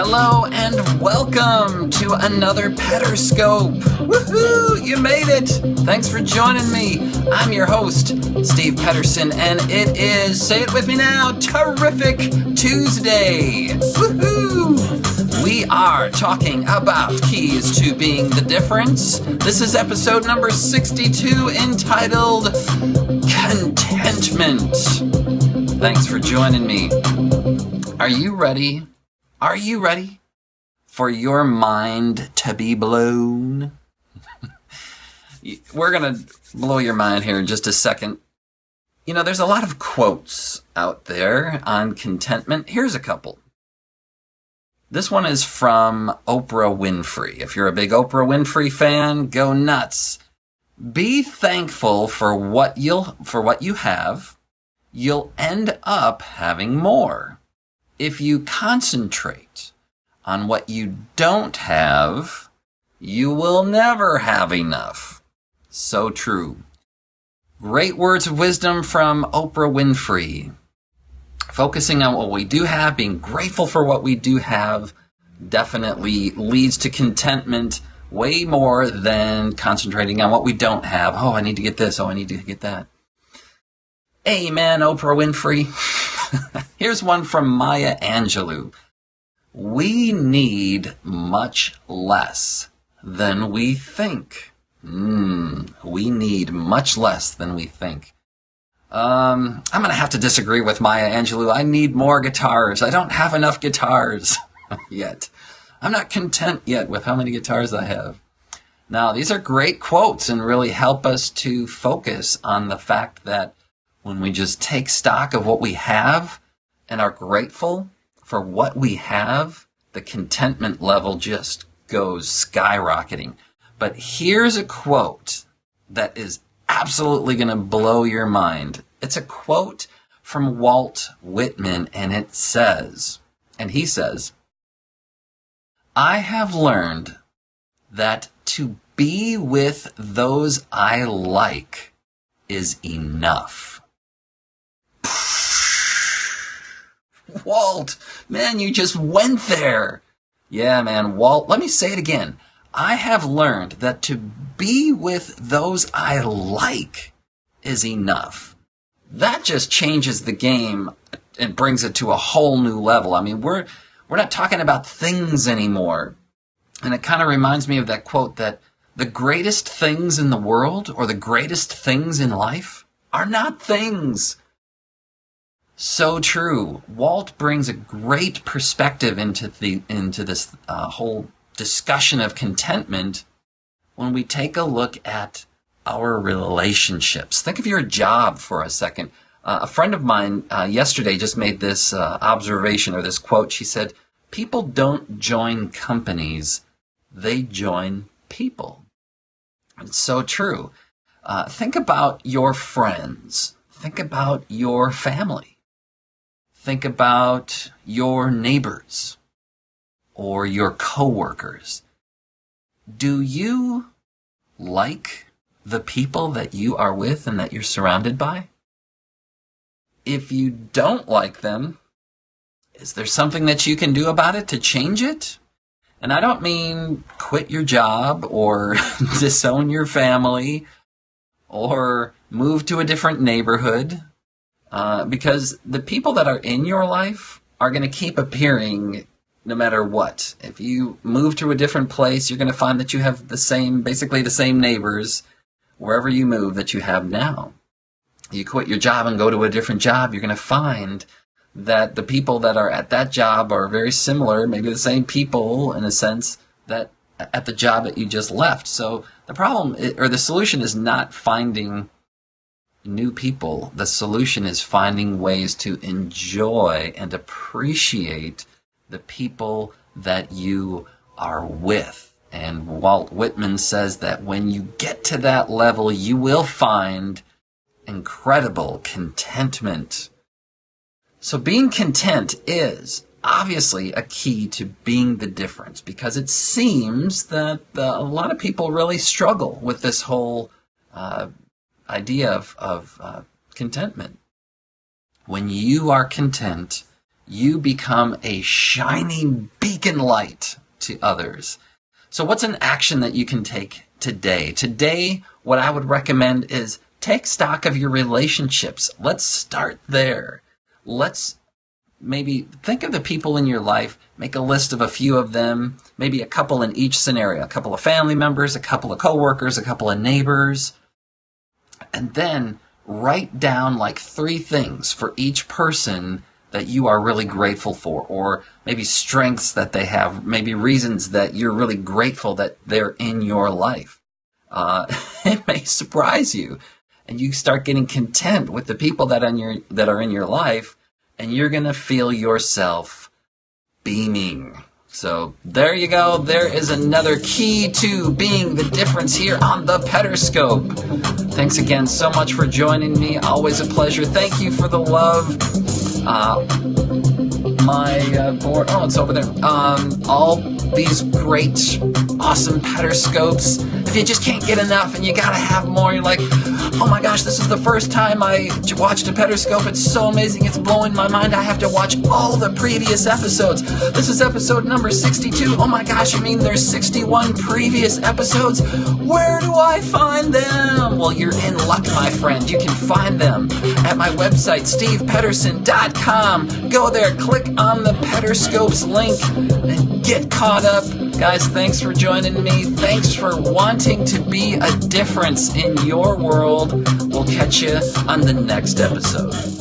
Hello and welcome to another Pederscope. Woohoo! You made it! Thanks for joining me. I'm your host, Steve Pederson, and it is, say it with me now, Terrific Tuesday. Woohoo! We are talking about keys to being the difference. This is episode number 62, entitled Contentment. Thanks for joining me. Are you ready? Are you ready for your mind to be blown? We're going to blow your mind here in just a second. You know, there's a lot of quotes out there on contentment. Here's a couple. This one is from Oprah Winfrey. If you're a big Oprah Winfrey fan, go nuts. Be thankful for what you have. You'll end up having more. If you concentrate on what you don't have, you will never have enough. So true. Great words of wisdom from Oprah Winfrey. Focusing on what we do have, being grateful for what we do have, definitely leads to contentment way more than concentrating on what we don't have. Oh, I need to get this. Oh, I need to get that. Amen, Oprah Winfrey. Here's one from Maya Angelou. We need much less than we think. We need much less than we think. I'm going to have to disagree with Maya Angelou. I need more guitars. I don't have enough guitars yet. I'm not content yet with how many guitars I have. Now, these are great quotes and really help us to focus on the fact that when we just take stock of what we have and are grateful for what we have, the contentment level just goes skyrocketing. But here's a quote that is absolutely going to blow your mind. It's a quote from Walt Whitman, and he says, I have learned that to be with those I like is enough. Walt, man, you just went there. Yeah, man, Walt, let me say it again. I have learned that to be with those I like is enough. That just changes the game and brings it to a whole new level. I mean, we're not talking about things anymore. And it kind of reminds me of that quote that the greatest things in the world or the greatest things in life are not things. So true. Walt brings a great perspective into this whole discussion of contentment when we take a look at our relationships. Think of your job for a second. A friend of mine yesterday just made this observation or this quote. She said, people don't join companies, they join people. It's so true. Think about your friends. Think about your family. Think about your neighbors or your coworkers. Do you like the people that you are with and that you're surrounded by? If you don't like them, is there something that you can do about it to change it? And I don't mean quit your job or disown your family or move to a different neighborhood. Because the people that are in your life are going to keep appearing no matter what. If you move to a different place, you're going to find that you have basically the same neighbors wherever you move that you have now. You quit your job and go to a different job, you're going to find that the people that are at that job are very similar, maybe the same people in a sense that at the job that you just left. So the problem or the solution is not finding new people. The solution is finding ways to enjoy and appreciate the people that you are with. And Walt Whitman says that when you get to that level, you will find incredible contentment. So being content is obviously a key to being the difference, because it seems that a lot of people really struggle with this whole idea of contentment. When you are content, you become a shining beacon light to others. So what's an action that you can take today? Today, what I would recommend is take stock of your relationships. Let's start there. Let's maybe think of the people in your life, make a list of a few of them, maybe a couple in each scenario, a couple of family members, a couple of coworkers, a couple of neighbors, and then write down like 3 things for each person that you are really grateful for, or maybe strengths that they have, maybe reasons that you're really grateful that they're in your life. It may surprise you, and you start getting content with the people that are in your life, and you're going to feel yourself beaming. So there you go. There is another key to being the difference here on the Pederscope. Thanks again so much for joining me. Always a pleasure. Thank you for the love. My board, oh, it's over there. All these great, awesome Pederscopes. If you just can't get enough and you gotta have more, you're like, oh my gosh, this is the first time I watched a Pederscope. It's so amazing. It's blowing my mind. I have to watch all the previous episodes. This is episode number 62. Oh my gosh, you mean there's 61 previous episodes? Where do I find them? Well, you're in luck, my friend. You can find them at my website, stevepederson.com. Go there, click on the Pederscopes link, and get caught up. Guys, thanks for joining me. Thanks for wanting to be a difference in your world. We'll catch you on the next episode.